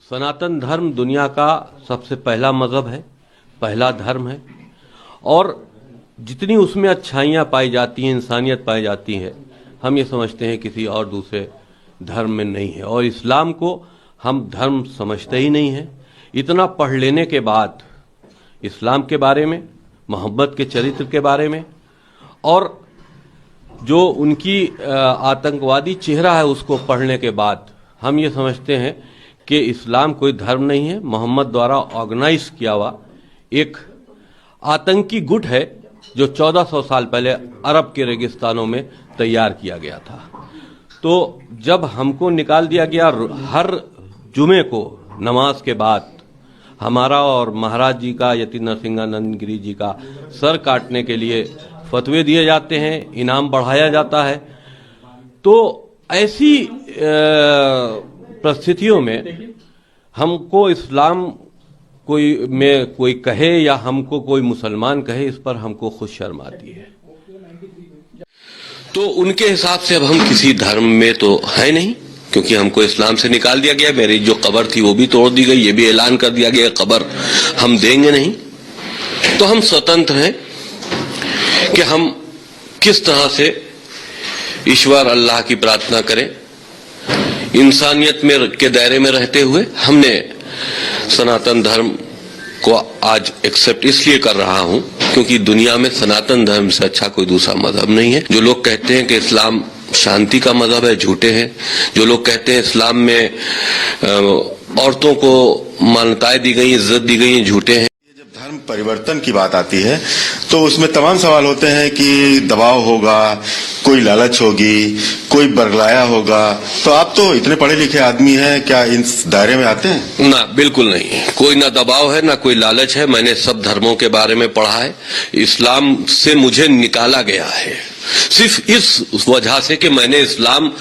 सनातन धर्म दुनिया का सबसे पहला मजहब है, पहला धर्म है और जितनी उसमें अच्छाइयाँ पाई जाती हैं, इंसानियत पाई जाती है, हम ये समझते हैं किसी और दूसरे धर्म में नहीं है। और इस्लाम को हम धर्म समझते ही नहीं हैं। इतना पढ़ लेने के बाद इस्लाम के बारे में, मोहम्मद के चरित्र के बारे में और जो उनकी आतंकवादी चेहरा है उसको पढ़ने के बाद हम ये समझते हैं कि इस्लाम कोई धर्म नहीं है, मोहम्मद द्वारा ऑर्गेनाइज किया हुआ एक आतंकी गुट है जो 1400 साल पहले अरब के रेगिस्तानों में तैयार किया गया था। तो जब हमको निकाल दिया गया, हर जुमे को नमाज के बाद हमारा और महाराज जी का, यति नरसिंहानंद गिरी जी का सर काटने के लिए फतवे दिए जाते हैं, इनाम बढ़ाया जाता है। तो ऐसी परिस्थितियों में हमको इस्लाम कोई कहे या हमको कोई मुसलमान कहे, इस पर हमको खुद शर्म आती है। तो उनके हिसाब से अब हम किसी धर्म में तो है नहीं, क्योंकि हमको इस्लाम से निकाल दिया गया। मेरी जो कब्र थी वो भी तोड़ दी गई, ये भी ऐलान कर दिया गया कब्र हम देंगे नहीं। तो हम स्वतंत्र हैं कि हम किस तरह से ईश्वर अल्लाह की प्रार्थना करें। इंसानियत में के दायरे में रहते हुए हमने सनातन धर्म को आज एक्सेप्ट इसलिए कर रहा हूं क्योंकि दुनिया में सनातन धर्म से अच्छा कोई दूसरा मजहब नहीं है। जो लोग कहते हैं कि इस्लाम शांति का मजहब है, झूठे हैं। जो लोग कहते हैं इस्लाम में औरतों को मान्यताएं दी गई, इज्जत दी गई, झूठे हैं। जब धर्म परिवर्तन की बात आती है तो उसमें तमाम सवाल होते हैं कि दबाव होगा, कोई लालच होगी, कोई बरगलाया होगा। तो आप तो इतने पढ़े लिखे आदमी हैं, क्या इस दायरे में आते हैं? ना, बिल्कुल नहीं। कोई ना दबाव है, ना कोई लालच है। मैंने सब धर्मों के बारे में पढ़ा है। इस्लाम से मुझे निकाला गया है सिर्फ इस वजह से कि मैंने इस्लाम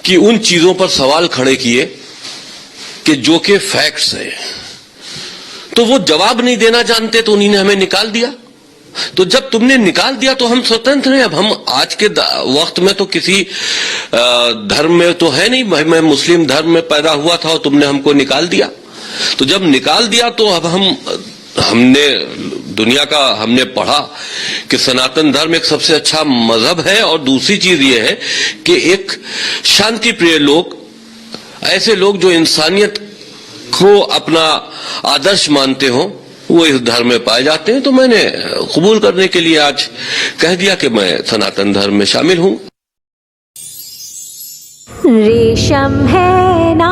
की उन चीजों पर सवाल खड़े किए कि जो कि फैक्ट्स है। तो वो जवाब नहीं देना जानते, तो उन्हीं ने हमें निकाल दिया। तो जब तुमने निकाल दिया तो हम स्वतंत्र हैं। अब हम आज के वक्त में तो किसी धर्म में तो है नहीं। मैं मुस्लिम धर्म में पैदा हुआ था और तुमने हमको निकाल दिया। तो जब निकाल दिया तो अब हमने दुनिया का हमने पढ़ा कि सनातन धर्म एक सबसे अच्छा मजहब है। और दूसरी चीज ये है कि एक शांति प्रिय लोग, ऐसे लोग जो इंसानियत को अपना आदर्श मानते हो, वो इस धर्म में पाए जाते हैं। तो मैंने कबूल करने के लिए आज कह दिया कि मैं सनातन धर्म में शामिल हूं। रेशम है ना